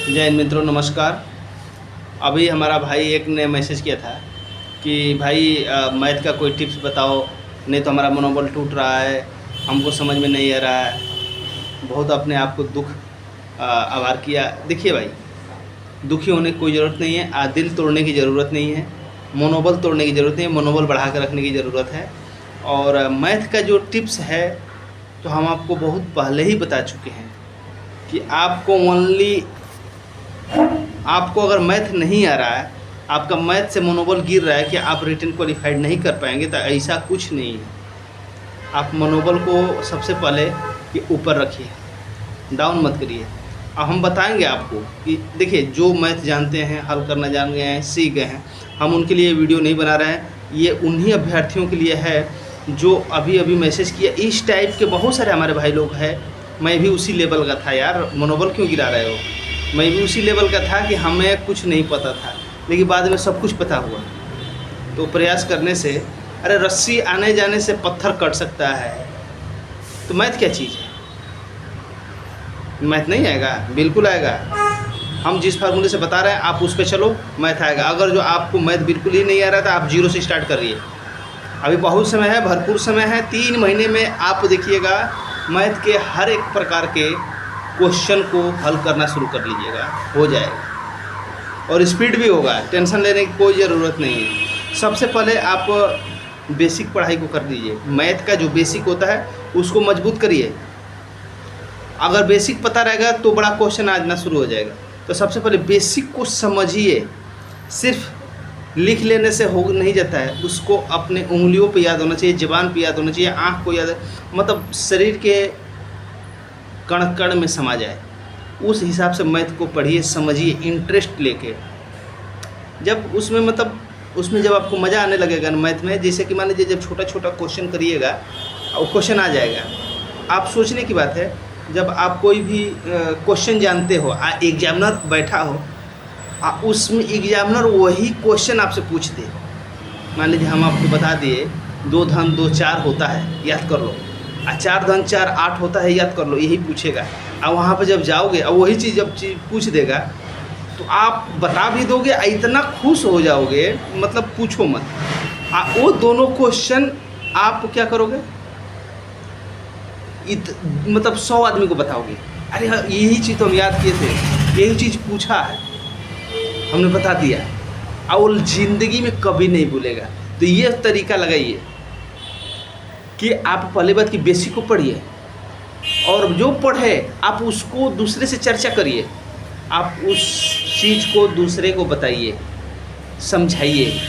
जय हिंद मित्रों, नमस्कार। अभी हमारा भाई एक ने मैसेज किया था कि भाई मैथ का कोई टिप्स बताओ, नहीं तो हमारा मनोबल टूट रहा है, हमको समझ में नहीं आ रहा है। बहुत अपने आप को दुख आभार किया। देखिए भाई, दुखी होने की कोई ज़रूरत नहीं है, दिल तोड़ने की ज़रूरत नहीं है, मनोबल तोड़ने की ज़रूरत नहीं है, मनोबल बढ़ा कर रखने की ज़रूरत है। और मैथ का जो टिप्स है तो हम आपको बहुत पहले ही बता चुके हैं कि आपको अगर मैथ नहीं आ रहा है, आपका मैथ से मनोबल गिर रहा है कि आप रिटन क्वालिफाइड नहीं कर पाएंगे, तो ऐसा कुछ नहीं है। आप मनोबल को सबसे पहले कि ऊपर रखिए, डाउन मत करिए। अब हम बताएंगे आपको कि देखिए, जो मैथ जानते हैं, हल करना जान गए हैं, सीख गए हैं, हम उनके लिए वीडियो नहीं बना रहे हैं। ये उन्हीं अभ्यर्थियों के लिए है जो अभी अभी मैसेज किया। इस टाइप के बहुत सारे हमारे भाई लोग हैं। मैं भी उसी लेवल का था यार, मनोबल क्यों गिरा रहे हो। मैं भी उसी लेवल का था कि हमें कुछ नहीं पता था, लेकिन बाद में सब कुछ पता हुआ। तो प्रयास करने से, अरे रस्सी आने जाने से पत्थर कट सकता है। तो मैथ क्या चीज़ है? मैथ नहीं आएगा? बिल्कुल आएगा। हम जिस फार्मूले से बता रहे हैं आप उस पर चलो, मैथ आएगा। अगर जो आपको मैथ बिल्कुल ही नहीं आ रहा था, आप जीरो से स्टार्ट करिए। अभी बहुत समय है, भरपूर समय है। 3 महीने में आप देखिएगा मैथ के हर एक प्रकार के क्वेश्चन को हल करना शुरू कर लीजिएगा, हो जाएगा। और स्पीड भी होगा, टेंशन लेने की कोई ज़रूरत नहीं है। सबसे पहले आप बेसिक पढ़ाई को कर दीजिए। मैथ का जो बेसिक होता है उसको मजबूत करिए। अगर बेसिक पता रहेगा तो बड़ा क्वेश्चन आना शुरू हो जाएगा। तो सबसे पहले बेसिक को समझिए। सिर्फ लिख लेने से हो नहीं जाता है, उसको अपने उंगलियों पे याद होना चाहिए, ज़बान पे याद होना चाहिए, आँख को याद, मतलब शरीर के कण कण में समा जाए। उस हिसाब से मैथ को पढ़िए, समझिए, इंटरेस्ट लेके। जब उसमें जब आपको मज़ा आने लगेगा ना मैथ में, जैसे कि मान लीजिए जब छोटा छोटा क्वेश्चन करिएगा और क्वेश्चन आ जाएगा, आप सोचने की बात है, जब आप कोई भी क्वेश्चन जानते हो, एग्जामिनर बैठा हो, उसमें एग्जामिनर वही क्वेश्चन आपसे पूछ दे। मान लीजिए हम आपको बता दिए 2 धन 2 4 होता है, याद कर लो, 4 धन 4 8 होता है, याद कर लो, यही पूछेगा। और वहाँ पर जब जाओगे और वही चीज़ जब पूछ देगा तो आप बता भी दोगे, इतना खुश हो जाओगे, मतलब पूछो मत। वो दोनों क्वेश्चन आप क्या करोगे, मतलब 100 आदमी को बताओगे, अरे हाँ यही चीज़ तो हम याद किए थे, यही चीज़ पूछा है, हमने बता दिया। और वो ज़िंदगी में कभी नहीं भूलेगा। तो ये तरीका लगाइए कि आप पहले बात की बेसिक को पढ़िए, और जो पढ़े आप उसको दूसरे से चर्चा करिए। आप उस चीज़ को दूसरे को बताइए, समझाइए।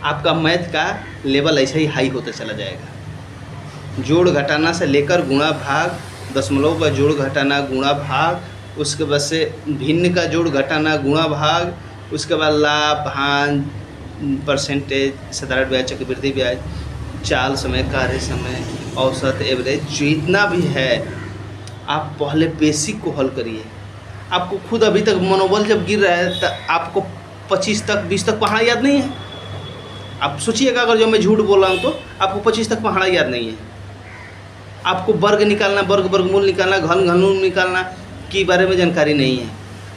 आपका मैथ का लेवल ऐसे ही हाई होता चला जाएगा। जोड़ घटाना से लेकर गुणा भाग, दशमलव का जोड़ घटाना, गुणा भाग, उसके बाद से भिन्न का जोड़ घटाना, गुणा भाग, उसके बाद लाभ, हानि, परसेंटेज, साधारण ब्याज, चक्रवृद्धि ब्याज, चाल समय, कार्य समय, औसत, एवरेज, जितना भी है, आप पहले बेसिक को हल करिए। आपको खुद अभी तक मनोबल जब गिर रहा है तो आपको 25 तक 20 तक पहाड़ा याद नहीं है। आप सोचिएगा, अगर जो मैं झूठ बोल रहा हूँ तो आपको 25 तक पहाड़ा याद नहीं है। आपको वर्ग निकालना, वर्गमूल निकालना, घनमूल निकालना के बारे में जानकारी नहीं है।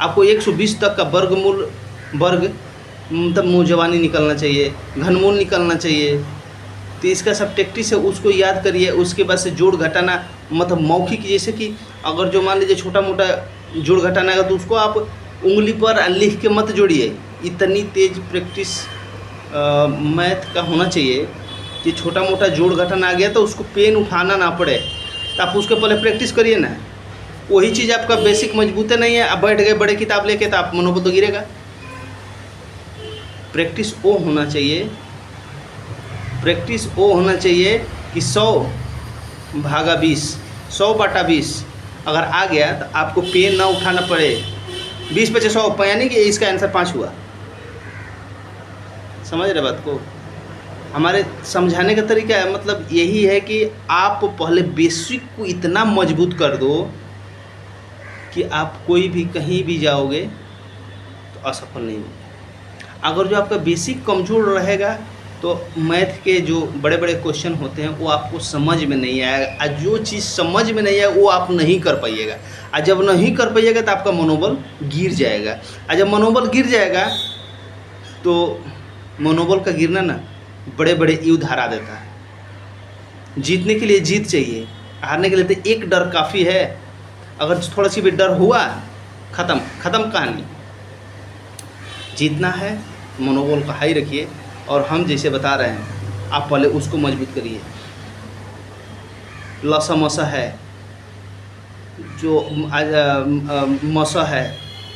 आपको 120 तक का वर्ग मतलब मूलजवानी निकालना चाहिए, घनमूल निकालना चाहिए। तो इसका सब प्रैक्टिस है, उसको याद करिए। उसके बाद से जोड़ घटाना, मतलब मौखिक, जैसे कि अगर जो मान लीजिए छोटा मोटा जोड़ घटाना है तो उसको आप उंगली पर लिख के मत जोड़िए। इतनी तेज प्रैक्टिस मैथ का होना चाहिए कि छोटा मोटा जोड़ घटाना आ गया तो उसको पेन उठाना ना पड़े। तो आप उसके पहले प्रैक्टिस करिए ना। वही चीज़ आपका बेसिक मजबूत नहीं है, आप बैठ गए बड़े किताब लेके, तो आप मनोबल तो गिरेगा। प्रैक्टिस वो होना चाहिए, प्रैक्टिस वो होना चाहिए कि 100 भागा 20, 100 बटा 20 अगर आ गया तो आपको पेन ना उठाना पड़े। 20 × 100 यानी कि इसका आंसर 5 हुआ। समझ रहे बात को? हमारे समझाने का तरीका है, मतलब यही है कि आप पहले बेसिक को इतना मजबूत कर दो कि आप कोई भी कहीं भी जाओगे तो असफल नहीं होगे। अगर जो आपका बेसिक कमज़ोर रहेगा तो मैथ के जो बड़े बड़े क्वेश्चन होते हैं वो आपको समझ में नहीं आएगा, और जो चीज़ समझ में नहीं आए वो आप नहीं कर पाइएगा, और जब नहीं कर पाइएगा तो आपका मनोबल गिर जाएगा, और जब मनोबल गिर जाएगा तो मनोबल का गिरना ना बड़े बड़े युद्ध हरा देता है। जीतने के लिए जीत चाहिए, हारने के लिए तो एक डर काफ़ी है। अगर थोड़ा सी भी डर हुआ ख़त्म कहानी। जीतना है, मनोबल का हाई रखिए, और हम जैसे बता रहे हैं आप पहले उसको मजबूत करिए। लसा मसा है जो मसा है,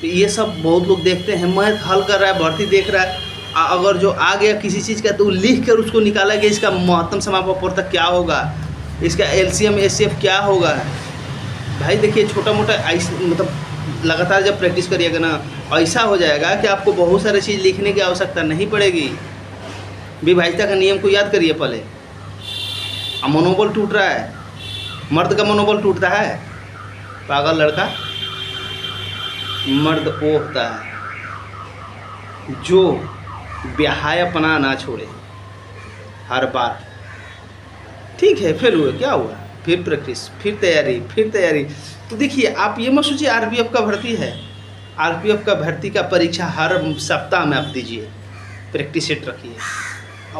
तो ये सब बहुत लोग देखते हैं, मैथ हल कर रहा है, भर्ती देख रहा है, अगर जो आ गया किसी चीज़ का तो लिख कर उसको निकाला गया, इसका महत्तम समापवर्तक क्या होगा, इसका एलसीएम एचसीएफ क्या होगा। भाई देखिए, छोटा मोटा मतलब लगातार जब प्रैक्टिस करिएगा ना, ऐसा हो जाएगा कि आपको बहुत सारी चीज़ लिखने की आवश्यकता नहीं पड़ेगी। विभाज्यता का नियम को याद करिए पहले। अब मनोबल टूट रहा है, मर्द का मनोबल टूटता है, पागल लड़का मर्द वो होता है जो ब्याहायापना ना छोड़े हर बार। ठीक है, फेल हुए, क्या हुआ, फिर प्रैक्टिस, फिर तैयारी। तो देखिए, आप ये मत सोचिए आरपीएफ का भर्ती है। आरपीएफ का भर्ती का परीक्षा हर सप्ताह में आप दीजिए, प्रैक्टिस सेट रखिए,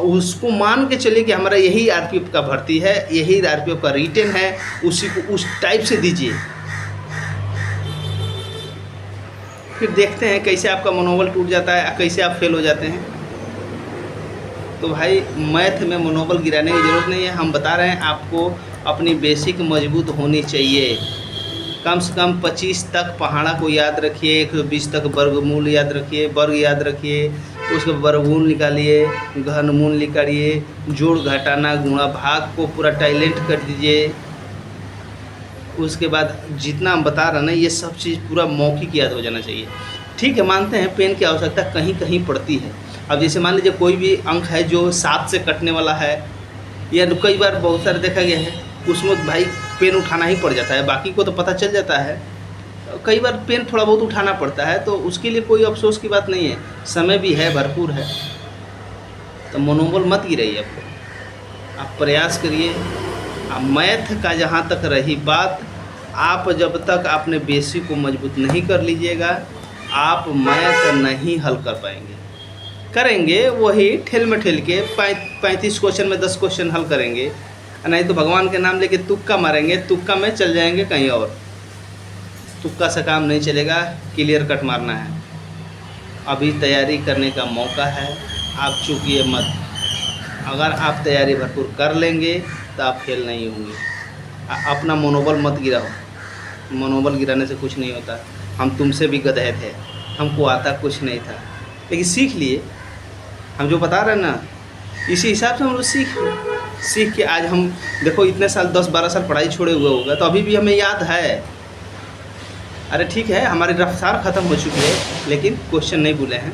उसको मान के चलिए कि हमारा यही आरपीएफ का भर्ती है, यही आरपीएफ का रिटेन है, उसी को उस टाइप से दीजिए। फिर देखते हैं कैसे आपका मनोबल टूट जाता है, कैसे आप फेल हो जाते हैं। तो भाई मैथ में मनोबल गिराने की ज़रूरत नहीं है। हम बता रहे हैं आपको अपनी बेसिक मजबूत होनी चाहिए। कम से कम 25 तक पहाड़ा को याद रखिए, 120 तक वर्गमूल याद रखिए, वर्ग याद रखिए, उसके वर्गमूल निकालिए, घनमूल निकालिए, जोड़ घटाना गुणा भाग को पूरा टैलेंट कर दीजिए। उसके बाद जितना हम बता रहे हैं ना, ये सब चीज़ पूरा मौखिक याद हो जाना चाहिए। ठीक है, मानते हैं पेन की आवश्यकता कहीं कहीं पड़ती है। अब जैसे मान लीजिए कोई भी अंक है जो 7 से कटने वाला है, या कई बार बहुत सारे देखा गया है उसमें भाई पेन उठाना ही पड़ जाता है, बाकी को तो पता चल जाता है, कई बार पेन थोड़ा बहुत उठाना पड़ता है, तो उसके लिए कोई अफसोस की बात नहीं है, समय भी है, भरपूर है। तो मनोबल मत गिराइए, आपको आप प्रयास करिए। मैथ का जहाँ तक रही बात, आप जब तक अपने बेसिक को मजबूत नहीं कर लीजिएगा, आप मैथ नहीं हल कर पाएंगे। करेंगे वही ठेल में ठेल के 35 क्वेश्चन में 10 क्वेश्चन हल करेंगे, नहीं तो भगवान के नाम लेके तुक्का मारेंगे, तुक्का में चल जाएंगे कहीं और। तुक्का से काम नहीं चलेगा, क्लियर कट मारना है। अभी तैयारी करने का मौका है, आप चूकिए मत। अगर आप तैयारी भरपूर कर लेंगे तो आप फेल नहीं होंगे। अपना मनोबल मत गिराओ, मनोबल गिराने से कुछ नहीं होता। हम तुमसे भी गधे थे, हमको आता कुछ नहीं था, लेकिन सीख लिए। हम जो बता रहे हैं ना, इसी हिसाब से हम लोग सीख के आज हम देखो इतने साल 10-12 साल पढ़ाई छोड़े हुए होगा, तो अभी भी हमें याद है। अरे ठीक है, हमारी रफ्तार ख़त्म हो चुकी है, लेकिन क्वेश्चन नहीं भूले हैं।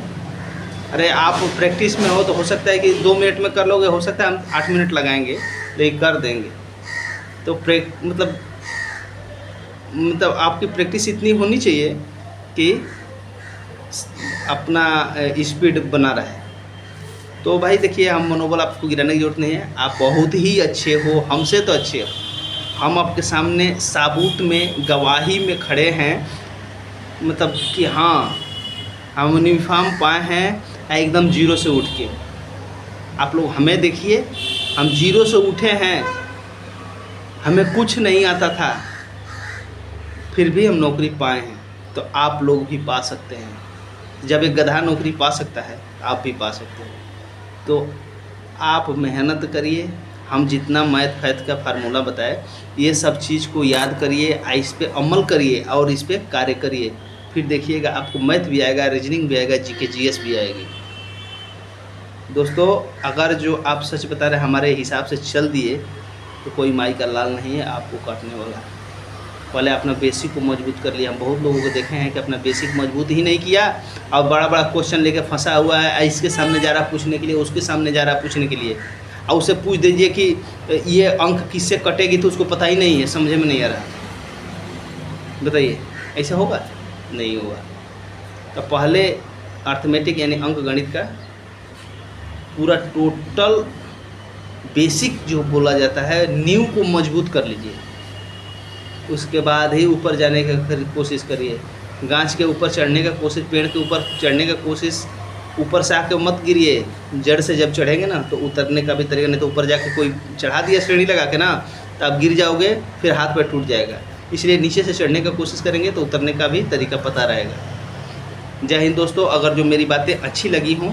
अरे आप प्रैक्टिस में हो तो हो सकता है कि 2 मिनट में कर लोगे, हो सकता है हम 8 मिनट लगाएंगे, लेकिन कर देंगे। तो मतलब आपकी प्रैक्टिस इतनी होनी चाहिए कि अपना स्पीड बना रहे। तो भाई देखिए, हम मनोबल आपको गिराने की जरूरत नहीं है। आप बहुत ही अच्छे हो, हमसे तो अच्छे हो। हम आपके सामने साबूत में, गवाही में खड़े हैं, मतलब कि हाँ हम यूनिफॉर्म पाए हैं एकदम 0 से उठ के। आप लोग हमें देखिए, हम 0 से उठे हैं, हमें कुछ नहीं आता था, फिर भी हम नौकरी पाए हैं। तो आप लोग भी पा सकते हैं। जब एक गधा नौकरी पा सकता है, आप भी पा सकते हैं। तो आप मेहनत करिए। हम जितना मैथ फैथ का फार्मूला बताए, ये सब चीज़ को याद करिए, इस पे अमल करिए और इस पे कार्य करिए। फिर देखिएगा आपको मैथ भी आएगा, रीजनिंग भी आएगा, जीके जीएस भी आएगी। दोस्तों, अगर जो आप सच बता रहे हमारे हिसाब से चल दिए तो कोई माई का लाल नहीं है आपको काटने वाला। पहले अपना बेसिक को मजबूत कर लिया। हम बहुत लोगों को देखे हैं कि अपना बेसिक मजबूत ही नहीं किया और बड़ा बड़ा क्वेश्चन लेके फंसा हुआ है, इसके सामने जा रहा पूछने के लिए, उसके सामने जा रहा पूछने के लिए, और उससे पूछ दीजिए कि ये अंक किससे कटेगी, तो उसको पता ही नहीं है, समझे में नहीं आ रहा। बताइए, ऐसा होगा? नहीं होगा। तो पहले अर्थमेटिक यानी अंक गणित का पूरा टोटल बेसिक जो बोला जाता है नींव को मजबूत कर लीजिए, उसके बाद ही ऊपर जाने की कोशिश करिए। गाछ के ऊपर चढ़ने का कोशिश, पेड़ के ऊपर चढ़ने का कोशिश, ऊपर से आके मत गिरिए। जड़ से जब चढ़ेंगे ना तो उतरने का भी तरीका, नहीं तो ऊपर जाके कोई चढ़ा दिया सीढ़ी लगा के ना, तो आप गिर जाओगे, फिर हाथ पैर टूट जाएगा। इसलिए नीचे से चढ़ने का कोशिश करेंगे तो उतरने का भी तरीका पता रहेगा। जय हिंद दोस्तों। अगर जो मेरी बातें अच्छी लगी हों,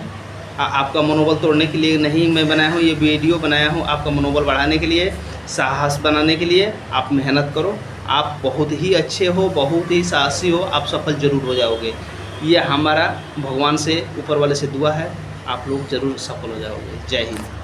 आपका मनोबल तोड़ने के लिए नहीं मैं बनाया हूँ, ये वीडियो बनाया हूँ आपका मनोबल बढ़ाने के लिए, साहस बनाने के लिए। आप मेहनत करो, आप बहुत ही अच्छे हो, बहुत ही साहसी हो, आप सफल ज़रूर हो जाओगे। ये हमारा भगवान से, ऊपर वाले से दुआ है, आप लोग ज़रूर सफल हो जाओगे। जय हिंद।